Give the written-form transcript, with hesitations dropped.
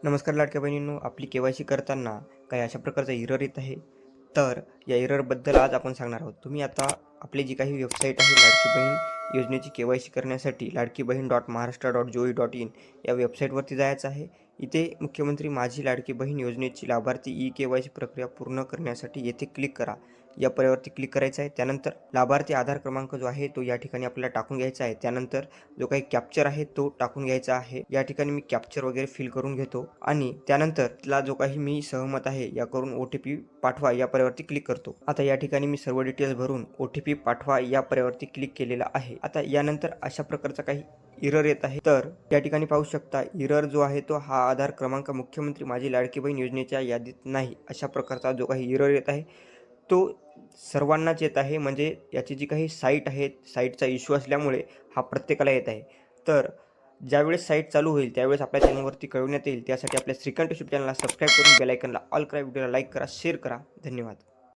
नमस्कार लाडक्या बहिणींनो, आपली के.वाय.सी करताना काही अशा प्रकारचा एरर येत आहे. तर या एररबद्दल आज आपण सांगणार आहोत. तुम्ही आता आपली जी काही वेबसाईट आहे लाडकी बहीण योजनेची के.वाय.सी करण्यासाठी ladkibhin.maharashtra.gov.in या वेबसाईटवरती जायचं आहे. इथे मुख्यमंत्री माझी लाडकी बहीण योजनेची लाभार्थी के.वाय.सी प्रक्रिया पूर्ण करण्यासाठी येथे क्लिक करा. या पर्यायावरती क्लिक करायचं आहे. त्यानंतर लाभार्थी आधार क्रमांक जो आहे तो या ठिकाणी आपल्याला टाकून घ्यायचा आहे. त्यानंतर जो काही कॅप्चर आहे तो टाकून घ्यायचा आहे. या ठिकाणी मी कॅप्चर वगैरे फिल करून घेतो आणि त्यानंतर तिला जो काही मी सहमत आहे या करून OTP पाठवा या पर्यायावरती क्लिक करतो. आता या ठिकाणी मी सर्व डिटेल्स भरून OTP पाठवा या पर्यायावरती क्लिक केलेला आहे. आता यानंतर अशा प्रकारचा काही एरर येत आहे. तर या ठिकाणी पाहू शकता एरर जो आहे तो हा आधार क्रमांक मुख्यमंत्री माझी लाडकी बहीण योजनेच्या यादीत नाही अशा प्रकारचा जो काही एरर येत आहे तो सर्वांनाच येत आहे. म्हणजे याची जी काही साईट आहे साईटचा इश्यू असल्यामुळे हा प्रत्येकाला येत आहे. तर ज्यावेळेस साईट चालू होईल त्यावेळेस आपल्या चॅनलवरती कळवण्यात येईल. त्यासाठी आपल्या श्रीकंठ यूट्यूब चॅनलला सबस्क्राईब करून बेल आयकॉनला ऑल करा, व्हिडिओला लाईक करा, शेअर करा. धन्यवाद.